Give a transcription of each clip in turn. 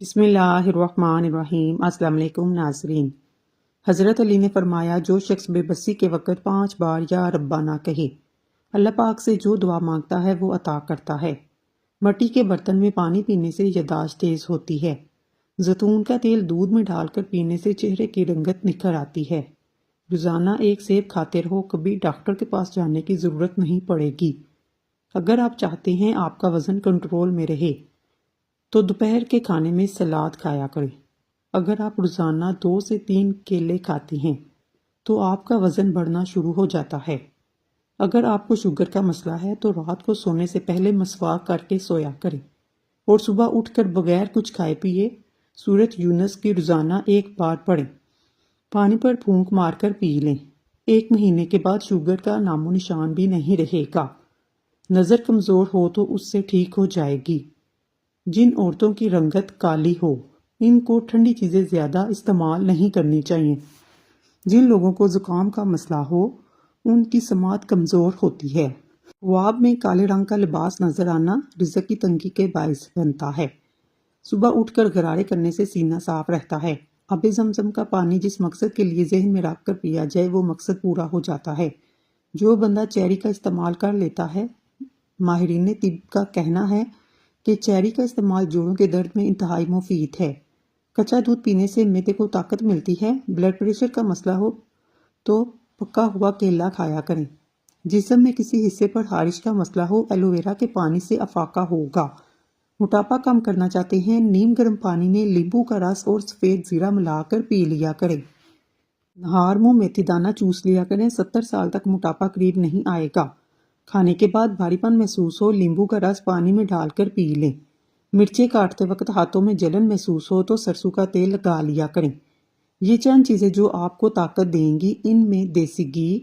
بسم اللہ الرحمن الرحیم۔ السلام علیکم ناظرین۔ حضرت علی نے فرمایا، جو شخص بے بسی کے وقت 5 بار یا ربا نہ کہے، اللہ پاک سے جو دعا مانگتا ہے وہ عطا کرتا ہے۔ مٹی کے برتن میں پانی پینے سے یادداشت تیز ہوتی ہے۔ زیتون کا تیل دودھ میں ڈال کر پینے سے چہرے کی رنگت نکھر آتی ہے۔ روزانہ ایک سیب کھاتے رہو، کبھی ڈاکٹر کے پاس جانے کی ضرورت نہیں پڑے گی۔ اگر آپ چاہتے ہیں آپ کا وزن کنٹرول میں رہے تو دوپہر کے کھانے میں سلاد کھایا کریں۔ اگر آپ روزانہ 2 سے 3 کیلے کھاتی ہیں تو آپ کا وزن بڑھنا شروع ہو جاتا ہے۔ اگر آپ کو شوگر کا مسئلہ ہے تو رات کو سونے سے پہلے مسواک کر کے سویا کریں اور صبح اٹھ کر بغیر کچھ کھائے پیے سورۃ یونس کی روزانہ 1 بار پڑھیں۔ پانی پر پھونک مار کر پی لیں۔ 1 مہینے کے بعد شوگر کا نام و نشان بھی نہیں رہے گا۔ نظر کمزور ہو تو اس سے ٹھیک ہو جائے گی۔ جن عورتوں کی رنگت کالی ہو، ان کو ٹھنڈی چیزیں زیادہ استعمال نہیں کرنی چاہیے۔ جن لوگوں کو زکام کا مسئلہ ہو، ان کی سماعت کمزور ہوتی ہے۔ خواب میں کالے رنگ کا لباس نظر آنا رزق کی تنگی کے باعث بنتا ہے۔ صبح اٹھ کر غرارے کرنے سے سینہ صاف رہتا ہے۔ آب زمزم کا پانی جس مقصد کے لیے ذہن میں رکھ کر پیا جائے وہ مقصد پورا ہو جاتا ہے۔ جو بندہ چیری کا استعمال کر لیتا ہے، ماہرین طب کا کہنا ہے کہ چیری کا استعمال جوڑوں کے درد میں انتہائی مفید ہے۔ کچا دودھ پینے سے معدے کو طاقت ملتی ہے۔ بلڈ پریشر کا مسئلہ ہو تو پکا ہوا کیلا کھایا کریں۔ جسم میں کسی حصے پر خارش کا مسئلہ ہو، ایلو ویرا کے پانی سے افاقہ ہوگا۔ موٹاپا کم کرنا چاہتے ہیں، نیم گرم پانی میں لیمبو کا رس اور سفید زیرہ ملا کر پی لیا کریں۔ نہار منہ میتھی دانہ چوس لیا کریں۔ 70 سال تک موٹاپا قریب نہیں آئے گا۔ کھانے کے بعد بھاری پن محسوس ہو، لیمبو کا رس پانی میں ڈال کر پی لیں۔ مرچیں کاٹتے وقت ہاتھوں میں جلن محسوس ہو تو سرسوں کا تیل لگا لیا کریں۔ یہ چند چیزیں جو آپ کو طاقت دیں گی، ان میں دیسی گھی،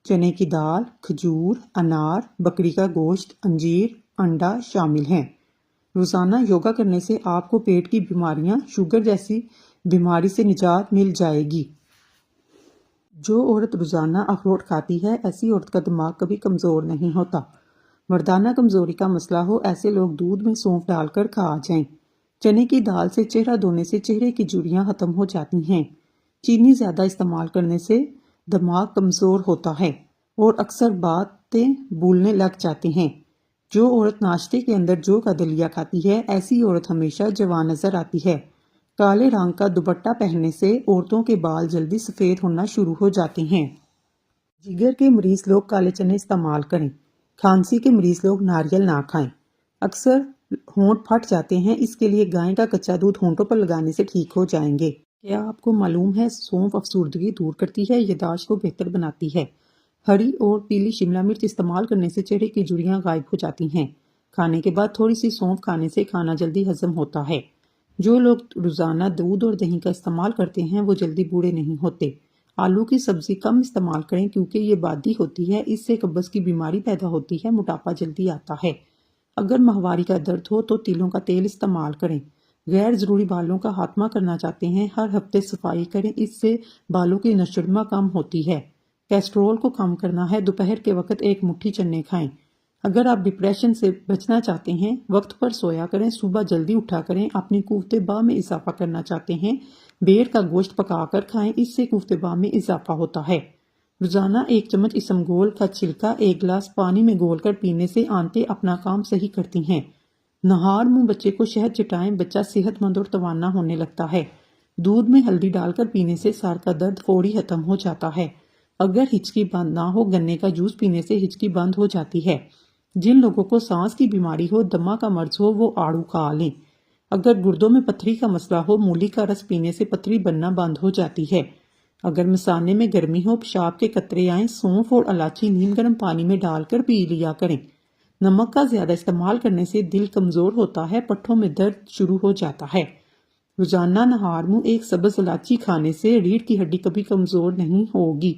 چنے کی دال، کھجور، انار، بکری کا گوشت، انجیر، انڈا شامل ہیں۔ روزانہ یوگا کرنے سے آپ کو پیٹ کی بیماریاں، شوگر جیسی بیماری سے نجات مل جائے گی۔ جو عورت روزانہ اخروٹ کھاتی ہے، ایسی عورت کا دماغ کبھی کمزور نہیں ہوتا۔ مردانہ کمزوری کا مسئلہ ہو، ایسے لوگ دودھ میں سونف ڈال کر کھا جائیں۔ چنے کی دال سے چہرہ دھونے سے چہرے کی جھریاں ختم ہو جاتی ہیں۔ چینی زیادہ استعمال کرنے سے دماغ کمزور ہوتا ہے اور اکثر باتیں بھولنے لگ جاتے ہیں۔ جو عورت ناشتے کے اندر جو کا دلیا کھاتی ہے، ایسی عورت ہمیشہ جوان نظر آتی ہے۔ کالے رنگ کا دوپٹہ پہننے سے عورتوں کے بال جلدی سفید ہونا شروع ہو جاتے ہیں۔ جگر کے مریض لوگ کالے چنے استعمال کریں۔ کھانسی کے مریض لوگ ناریل نہ کھائیں۔ اکثر ہونٹ پھٹ جاتے ہیں، اس کے لیے گائے کا کچا دودھ ہونٹوں پر لگانے سے ٹھیک ہو جائیں گے۔ کیا آپ کو معلوم ہے سونف افسردگی دور کرتی ہے، یادداشت کو بہتر بناتی ہے۔ ہری اور پیلی شملہ مرچ استعمال کرنے سے چہرے کی جھریاں غائب ہو جاتی ہیں۔ کھانے کے بعد تھوڑی سی سونف کھانے سے کھانا جلدی ہضم ہوتا ہے۔ جو لوگ روزانہ دودھ اور دہی کا استعمال کرتے ہیں وہ جلدی بوڑھے نہیں ہوتے۔ آلو کی سبزی کم استعمال کریں کیونکہ یہ بادی ہوتی ہے، اس سے قبض کی بیماری پیدا ہوتی ہے، موٹاپا جلدی آتا ہے۔ اگر ماہواری کا درد ہو تو تیلوں کا تیل استعمال کریں۔ غیر ضروری بالوں کا خاتمہ کرنا چاہتے ہیں، ہر ہفتے صفائی کریں، اس سے بالوں کی نشوونما کم ہوتی ہے۔ کیسٹرول کو کم کرنا ہے، دوپہر کے وقت 1 مٹھی چنے کھائیں۔ اگر آپ ڈپریشن سے بچنا چاہتے ہیں، وقت پر سویا کریں، صبح جلدی اٹھا کریں، اپنی قوت باہ میں اضافہ کرنا چاہتے ہیں، بھیڑ کا گوشت پکا کر کھائیں، اس سے قوت باہ میں اضافہ ہوتا ہے۔ روزانہ 1 چمچ اسمگول کا چھلکا 1 گلاس پانی میں گھول کر پینے سے آنتیں اپنا کام صحیح کرتی ہیں۔ نہار منہ بچے کو شہد چٹائیں، بچہ صحت مند اور توانا ہونے لگتا ہے۔ دودھ میں ہلدی ڈال کر پینے سے سر کا درد فوری ختم ہو جاتا ہے۔ اگر ہچکی بند نہ ہو، گنے کا جوس پینے سے ہچکی بند ہو جاتی ہے۔ جن لوگوں کو سانس کی بیماری ہو، دمہ کا مرض ہو، وہ آڑو کھا لیں۔ اگر گردوں میں پتھری کا مسئلہ ہو، مولی کا رس پینے سے پتھری بننا بند ہو جاتی ہے۔ اگر مثانے میں گرمی ہو، پیشاب کے قطرے آئیں، سونف اور الائچی نیم گرم پانی میں ڈال کر پی لیا کریں۔ نمک کا زیادہ استعمال کرنے سے دل کمزور ہوتا ہے، پٹھوں میں درد شروع ہو جاتا ہے۔ روزانہ نہار منہ 1 سبز الائچی کھانے سے ریڑھ کی ہڈی کبھی کمزور نہیں ہوگی۔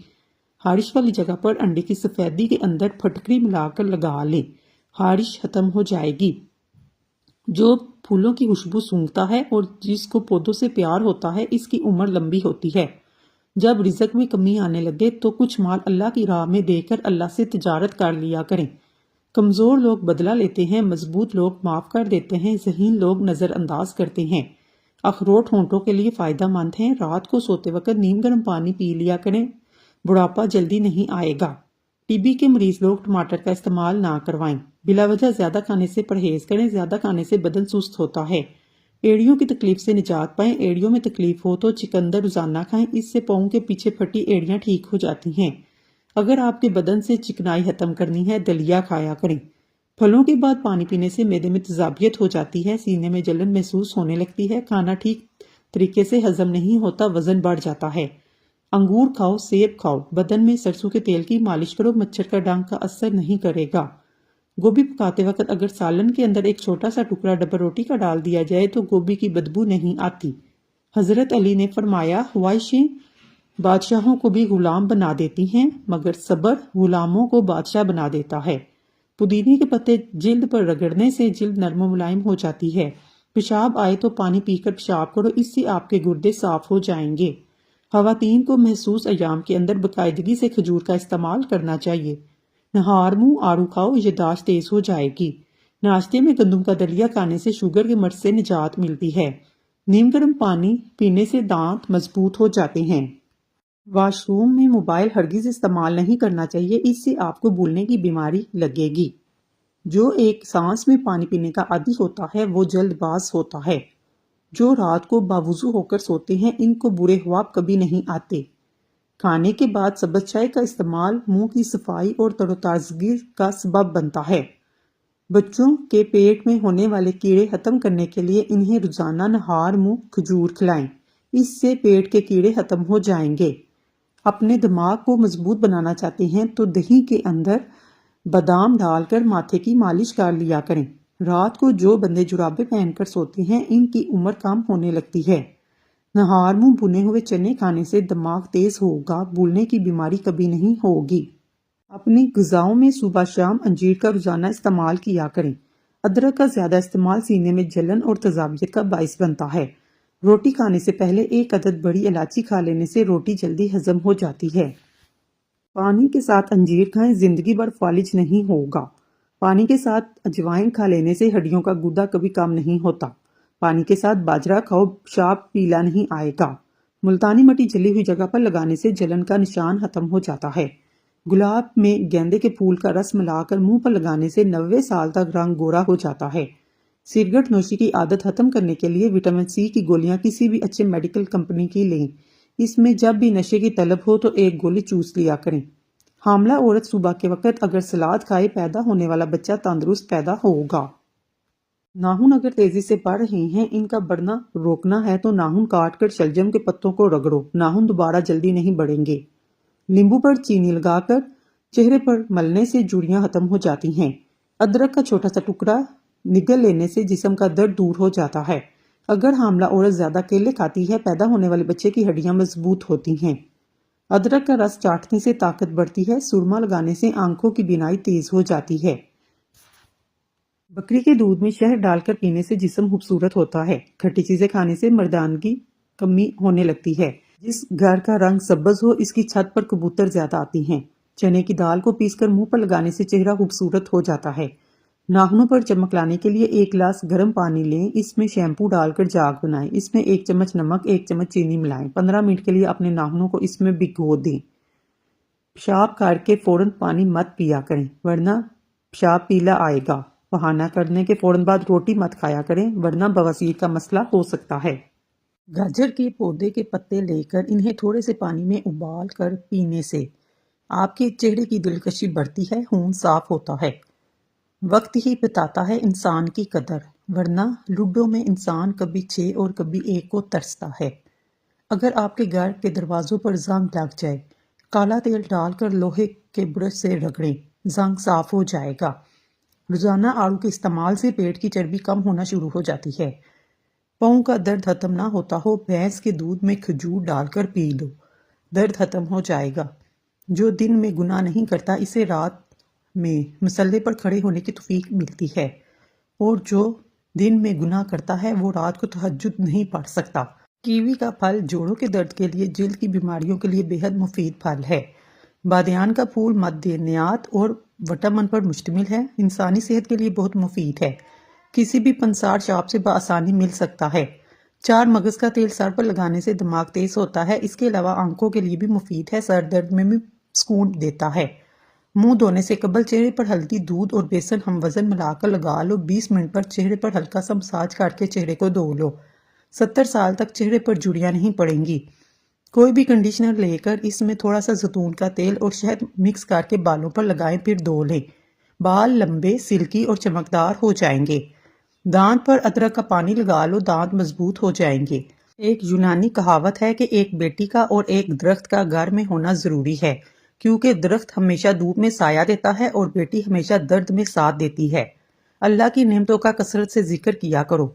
خارش والی جگہ پر انڈے کی سفیدی کے اندر پھٹکری ملا کر لگا لیں، خارش ختم ہو جائے گی۔ جو پھولوں کی خوشبو سونگھتا ہے اور جس کو پودوں سے پیار ہوتا ہے، اس کی عمر لمبی ہوتی ہے۔ جب رزق میں کمی آنے لگے تو کچھ مال اللہ کی راہ میں دے کر اللہ سے تجارت کر لیا کریں۔ کمزور لوگ بدلہ لیتے ہیں، مضبوط لوگ معاف کر دیتے ہیں، ذہین لوگ نظر انداز کرتے ہیں۔ اخروٹ ہونٹوں کے لیے فائدہ مند ہیں۔ رات کو سوتے وقت نیم گرم پانی پی لیا کریں، بڑھاپا جلدی نہیں آئے گا۔ ٹی بی کے مریض لوگ ٹماٹر کا استعمال نہ کروائیں۔ بلا وجہ زیادہ کھانے سے پرہیز کریں، زیادہ کھانے سے بدن سست ہوتا ہے۔ ایڑیوں کی تکلیف سے نجات پائیں، ایڑیوں میں تکلیف ہو تو چقندر روزانہ کھائیں، اس سے پاؤں کے پیچھے پھٹی ایڑیاں ٹھیک ہو جاتی ہیں۔ اگر آپ کے بدن سے چکنائی ختم کرنی ہے، دلیا کھایا کریں۔ پھلوں کے بعد پانی پینے سے معدے میں تیزابیت ہو جاتی ہے، سینے میں جلن محسوس ہونے لگتی ہے، کھانا ٹھیک طریقے سے ہضم نہیں ہوتا، وزن بڑھ جاتا ہے۔ انگور کھاؤ، سیب کھاؤ، بدن میں سرسوں کے تیل کی مالش کرو، مچھر کا ڈنک کا اثر نہیں کرے گا۔ گوبھی پکاتے وقت اگر سالن کے اندر ایک چھوٹا سا ٹکڑا ڈبل روٹی کا ڈال دیا جائے تو گوبھی کی بدبو نہیں آتی۔ حضرت علی نے فرمایا، خواہشیں بادشاہوں کو بھی غلام بنا دیتی ہیں مگر صبر غلاموں کو بادشاہ بنا دیتا ہے۔ پودینے کے پتے جلد پر رگڑنے سے جلد نرم و ملائم ہو جاتی ہے۔ پیشاب آئے تو پانی پی کر پیشاب کرو، اس سے آپ کے گردے صاف ہو جائیں گے۔ خواتین کو محسوس ایام کے اندر باقاعدگی سے کھجور کا استعمال کرنا چاہیے۔ نہار منہ آڑو کھاؤ، یادداشت تیز ہو جائے گی۔ ناشتے میں گندم کا دلیا کھانے سے شوگر کے مرض سے نجات ملتی ہے۔ نیم گرم پانی پینے سے دانت مضبوط ہو جاتے ہیں۔ واش روم میں موبائل ہرگز استعمال نہیں کرنا چاہیے، اس سے آپ کو بھولنے کی بیماری لگے گی۔ جو ایک سانس میں پانی پینے کا عادی ہوتا ہے وہ جلد باز ہوتا ہے۔ جو رات کو باوضو ہو کر سوتے ہیں ان کو برے خواب کبھی نہیں آتے۔ کھانے کے بعد سبز چائے کا استعمال منہ کی صفائی اور تر و تازگی کا سبب بنتا ہے۔ بچوں کے پیٹ میں ہونے والے کیڑے ختم کرنے کے لیے انہیں روزانہ نہار منہ کھجور کھلائیں، اس سے پیٹ کے کیڑے ختم ہو جائیں گے۔ اپنے دماغ کو مضبوط بنانا چاہتے ہیں تو دہی کے اندر بادام ڈال کر ماتھے کی مالش کر لیا کریں۔ رات کو جو بندے جرابیں پہن کر سوتے ہیں ان کی عمر کم ہونے لگتی ہے۔ نہار منہ بھنے ہوئے چنے کھانے سے دماغ تیز ہوگا، بھولنے کی بیماری کبھی نہیں ہوگی۔ اپنی غذاؤں میں صبح شام انجیر کا روزانہ استعمال کیا کریں۔ ادرک کا زیادہ استعمال سینے میں جلن اور تیزابیت کا باعث بنتا ہے۔ روٹی کھانے سے پہلے ایک عدد بڑی الائچی کھا لینے سے روٹی جلدی ہضم ہو جاتی ہے۔ پانی کے ساتھ انجیر کھائیں، زندگی بھر فالج نہیں ہوگا۔ پانی کے ساتھ اجوائن کھا لینے سے ہڈیوں کا گودا کبھی کم نہیں ہوتا۔ پانی کے ساتھ باجرہ کھاؤ، پیشاب پیلا نہیں آئے گا۔ ملتانی مٹی جلی ہوئی جگہ پر لگانے سے جلن کا نشان ختم ہو جاتا ہے۔ گلاب میں گیندے کے پھول کا رس ملا کر منہ پر لگانے سے 90 سال تک رنگ گورا ہو جاتا ہے۔ سگریٹ نوشی کی عادت ختم کرنے کے لیے وٹامن سی کی گولیاں کسی بھی اچھے میڈیکل کمپنی کی لیں۔ اس میں جب بھی نشے کی طلب ہو تو ایک گولی چوس لیا کریں۔ حاملہ عورت صبح کے وقت اگر سلاد کھائے پیدا ہونے والا بچہ تندرست پیدا ہوگا۔ ناخن اگر تیزی سے بڑھ رہے ہیں، ان کا بڑھنا روکنا ہے تو ناخن کاٹ کر شلجم کے پتوں کو رگڑو، ناخن دوبارہ جلدی نہیں بڑھیں گے۔ لیمبو پر چینی لگا کر چہرے پر ملنے سے جھریاں ختم ہو جاتی ہیں۔ ادرک کا چھوٹا سا ٹکڑا نگل لینے سے جسم کا درد دور ہو جاتا ہے۔ اگر حاملہ عورت زیادہ کیلے کھاتی ہے، پیدا ہونے والے بچے کی ہڈیاں مضبوط ہوتی ہیں۔ ادرک کا رس چاٹنے سے طاقت بڑھتی ہے، سرما لگانے سے آنکھوں کی بینائی تیز ہو جاتی ہے۔ بکری کے دودھ میں شہد ڈال کر پینے سے جسم خوبصورت ہوتا ہے۔ کھٹی چیزیں کھانے سے مردانگی کمی ہونے لگتی ہے۔ جس گھر کا رنگ سبز ہو اس کی چھت پر کبوتر زیادہ آتی ہیں۔ چنے کی دال کو پیس کر منہ پر لگانے سے چہرہ خوبصورت ہو جاتا ہے۔ ناخنوں پر چمک لانے کے لیے ایک گلاس گرم پانی لیں، اس میں شیمپو ڈال کر جاگ بنائیں، اس میں 1 چمچ نمک 1 چمچ چینی ملائیں، 15 منٹ کے لیے اپنے ناخنوں کو اس میں بھگو دیں۔ پیشاب کر کے فوراً پانی مت پیا کریں ورنہ پیشاب پیلا آئے گا۔ بہانہ کرنے کے فوراً بعد روٹی مت کھایا کریں ورنہ بواسیر کا مسئلہ ہو سکتا ہے۔ گاجر کے پودے کے پتے لے کر انہیں تھوڑے سے پانی میں ابال کر پینے سے آپ کے چہرے کی دلکشی بڑھتی ہے، خون صاف ہوتا ہے۔ وقت ہی بتاتا ہے انسان کی قدر، ورنہ لوڈو میں انسان کبھی 6 اور کبھی 1 کو ترستا ہے۔ اگر آپ کے گھر کے دروازوں پر زنگ لگ جائے، کالا تیل ڈال کر لوہے کے برش سے رگڑیں، زنگ صاف ہو جائے گا۔ روزانہ آڑو کے استعمال سے پیٹ کی چربی کم ہونا شروع ہو جاتی ہے۔ پاؤں کا درد ختم نہ ہوتا ہو، بھینس کے دودھ میں کھجور ڈال کر پی لو، درد ختم ہو جائے گا۔ جو دن میں گناہ نہیں کرتا اسے رات میں مصلے پر کھڑے ہونے کی توفیق ملتی ہے، اور جو دن میں گناہ کرتا ہے وہ رات کو تہجد نہیں پڑھ سکتا۔ کیوی کا پھل جوڑوں کے درد کے لیے، جلد کی بیماریوں کے لیے بے حد مفید پھل ہے۔ بادیان کا پھول معدنیات اور وٹامن پر مشتمل ہے، انسانی صحت کے لیے بہت مفید ہے۔ کسی بھی پنسار شاپ سے بآسانی مل سکتا ہے۔ چار مغز کا تیل سر پر لگانے سے دماغ تیز ہوتا ہے، اس کے علاوہ آنکھوں کے لیے بھی مفید ہے، سر درد میں بھی سکون دیتا ہے۔ منہ دھونے سے قبل چہرے پر ہلدی، دودھ اور بیسن ہم وزن ملا کر لگا لو، 20 منٹ پر چہرے پر ہلکا سا مساج کر کے چہرے کو دھو لو۔ 70 سال تک چہرے پر جھریاں نہیں پڑیں گی۔ کوئی بھی کنڈیشنر لے کر اس میں تھوڑا سا زیتون کا تیل اور شہد مکس کر کے بالوں پر لگائیں، پھر دھو لیں۔ بال لمبے، سلکی اور چمکدار ہو جائیں گے۔ دانت پر ادرک کا پانی لگا لو، دانت مضبوط ہو جائیں گے۔ ایک یونانی کہاوت ہے کہ ایک بیٹی کا اور ایک درخت کا گھر میں ہونا ضروری ہے، کیونکہ درخت ہمیشہ دھوپ میں سایہ دیتا ہے اور بیٹی ہمیشہ درد میں ساتھ دیتی ہے۔ اللہ کی نعمتوں کا کثرت سے ذکر کیا کرو۔